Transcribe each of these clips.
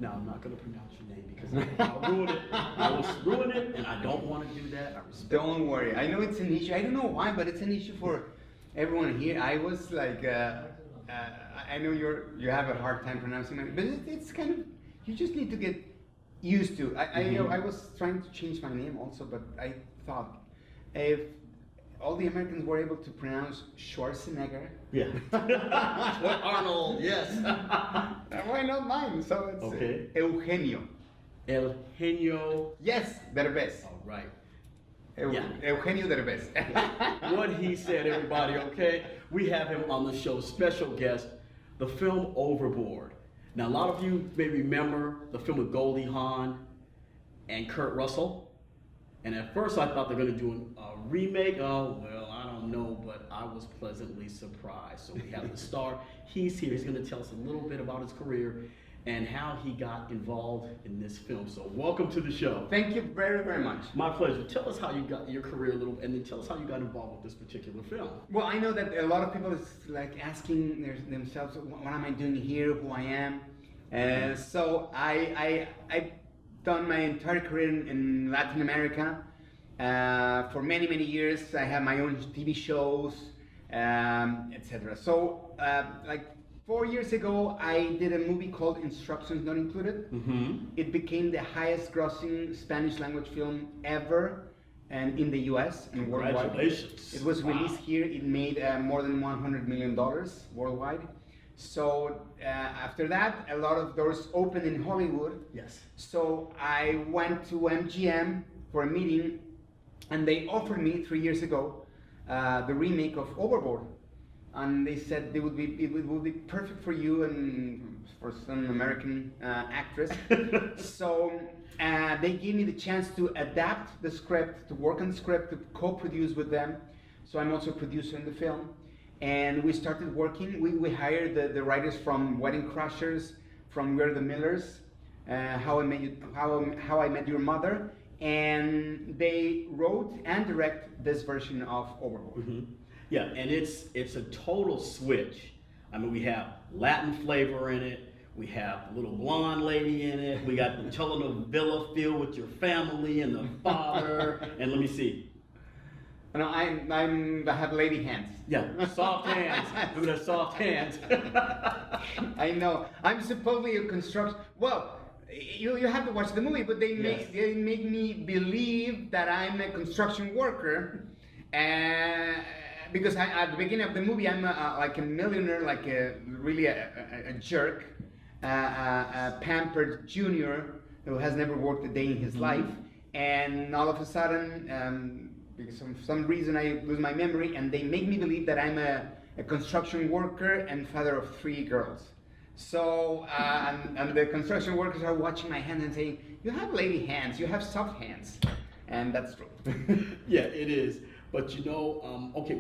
Now, I'm not going to pronounce your name because I'll ruin it. I will ruin it, and I don't want to do that. I respect Don't worry. I know it's an issue. I don't know why, but it's an issue for everyone here. I was like, I know you have a hard time pronouncing it, but it's kind of, you just need to get used to. I was trying to change my name also, but I thought if all the Americans were able to pronounce Schwarzenegger. Yeah. Or Arnold, yes. Why not mine? So it's okay. Eugenio. Eugenio. Yes, Derbez. All right. Eugenio Derbez. What he said, everybody, okay? We have him on the show, special guest, the film Overboard. Now, a lot of you may remember the film with Goldie Hawn and Kurt Russell. And at first I thought they were going to do a remake. Oh, well, I don't know, but I was pleasantly surprised. So we have the star. He's here. He's going to tell us a little bit about his career and how he got involved in this film. So welcome to the show. Thank you very, very much. My pleasure. Tell us how you got your career a little, and then tell us how you got involved with this particular film. Well, I know that a lot of people is like asking themselves, what am I doing here, who I am? So I done my entire career in Latin America. For many, many years, I have my own TV shows, etc. So, like 4 years ago, I did a movie called Instructions Not Included. It became the highest grossing Spanish language film ever and in the US and worldwide. Congratulations. It was released here. It made more than $100 million worldwide. So after that, a lot of doors opened in Hollywood. Yes. So I went to MGM for a meeting, and they offered me 3 years ago the remake of Overboard, and they said it would be perfect for you and for some American actress. So they gave me the chance to adapt the script, to work on the script, to co-produce with them. So I'm also a producer in the film. And we started working. We hired the writers from Wedding Crashers, from We're the Millers, How I Met Your Mother, and they wrote and direct this version of Overboard. Yeah, and it's a total switch. I mean, we have Latin flavor in it. We have the little blonde lady in it. We got the telenovela feel with your family and the father. And let me see. No, I have lady hands. Yeah, soft hands. Look at the soft hands. I know. I'm supposedly a construction. Well, you have to watch the movie, but they make me believe that I'm a construction worker, because at the beginning of the movie I'm like a millionaire, like really a jerk, a pampered junior who has never worked a day in his life, and all of a sudden. Because of some reason I lose my memory, and they make me believe that I'm a construction worker and father of 3 girls. So, and the construction workers are watching my hands and saying, you have lady hands, you have soft hands. And that's true. Yeah, it is. But you know, okay,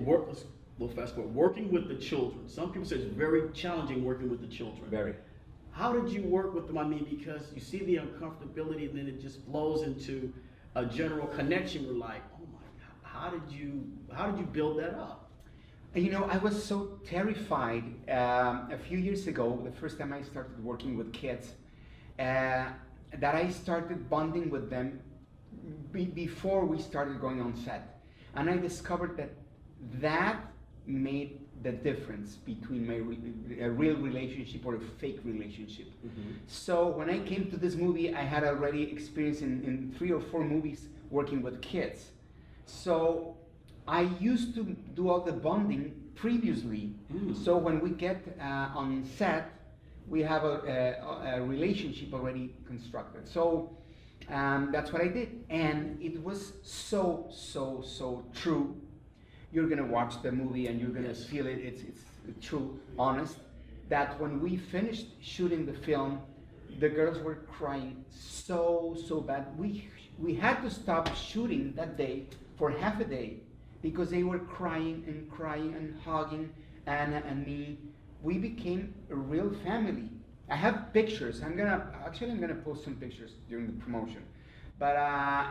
let's fast forward. Working with the children. Some people say it's very challenging working with the children. Very. How did you work with them? I mean, because you see the uncomfortability and then it just flows into a general connection. We're like, oh my, how did you build that up? You know, I was so terrified a few years ago, the first time I started working with kids, that I started bonding with them before we started going on set. And I discovered that made the difference between a real relationship or a fake relationship. So when I came to this movie, I had already experience in 3 or 4 movies working with kids. So I used to do all the bonding previously. So when we get on set, we have a relationship already constructed. So that's what I did, and it was so true. You're gonna watch the movie and you're gonna feel it. It's true, honest. That when we finished shooting the film, the girls were crying so bad. We had to stop shooting that day for half a day because they were crying and hugging Anna and me. We became a real family. I have pictures. I'm gonna post some pictures during the promotion. But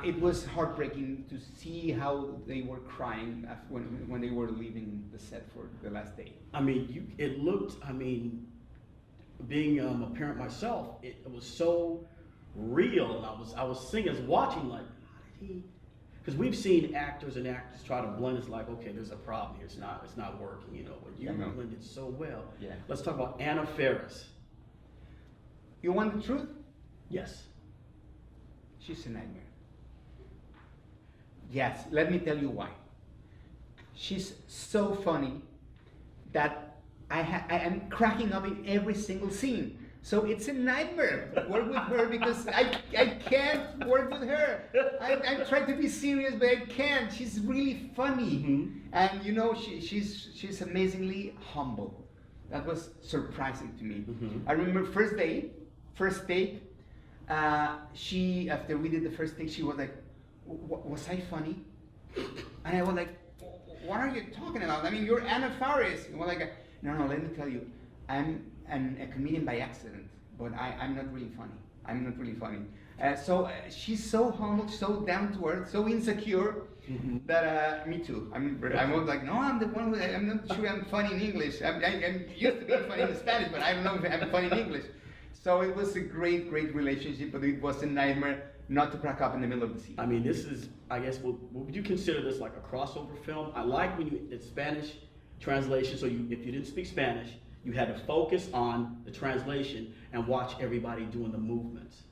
it was heartbreaking to see how they were crying when they were leaving the set for the last day. I mean, it looked. I mean, being a parent myself, it was so real, and I was singing, I was watching like, how did he? Because we've seen actors and actors try to blend. It's like, okay, there's a problem here. It's not working, you know. But you blended so well. Yeah. Let's talk about Anna Farris. You want the truth? Yes. She's a nightmare. Yes, let me tell you why. She's so funny that I am cracking up in every single scene. So it's a nightmare to work with her because I can't work with her. I'm trying to be serious, but I can't. She's really funny. And you know, she's amazingly humble. That was surprising to me. I remember first take, she, after we did the first take, she was like, was I funny? And I was like, what are you talking about? I mean, you're Anna Farris. And we're like, no, let me tell you, I'm a comedian by accident, but I'm not really funny. I'm not really funny. So she's so humble, so down to earth, so insecure that me too. I'm always like, no, I'm the one who, I'm not sure I'm funny in English. I'm used to being funny in Spanish, but I don't know if I'm funny in English. So it was a great relationship, but it was a nightmare not to crack up in the middle of the scene. I mean, this is, I guess, would you consider this like a crossover film? I like when it's Spanish translation, so if you didn't speak Spanish, you had to focus on the translation and watch everybody doing the movements.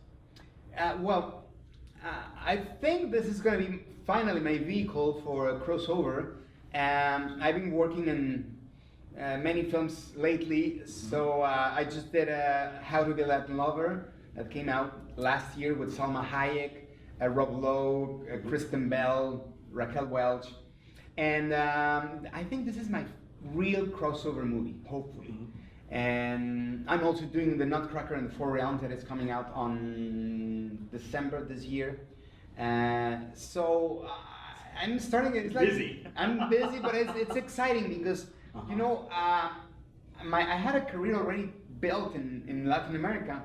I think this is going to be finally my vehicle for a crossover. I've been working in many films lately, so I just did How to Be a Latin Lover that came out last year with Salma Hayek, Rob Lowe, Kristen Bell, Raquel Welch, and I think this is my real crossover movie, hopefully. And I'm also doing the Nutcracker and the Four Realms that is coming out on December this year. So I'm starting. It's like busy. I'm busy, but it's exciting because you know I had a career already built in Latin America,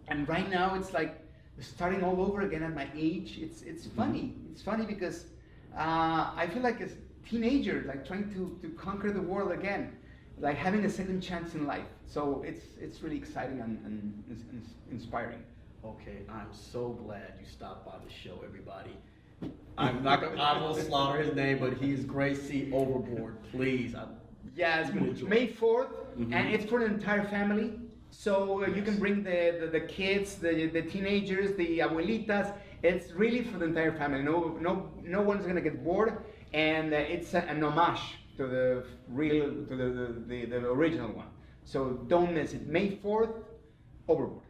and right now it's like starting all over again at my age. It's funny. It's funny because I feel like a teenager, like trying to conquer the world again, like having a second chance in life. So it's really exciting and inspiring. Okay, I'm so glad you stopped by the show, everybody. I will slaughter his name, but he's Gracie Overboard. Please. Yeah, it's May 4th, and it's for the entire family. So you can bring the kids, the teenagers, the abuelitas. It's really for the entire family. No one's gonna get bored, and it's an homage to the original one. So don't miss it. May 4th, Overboard.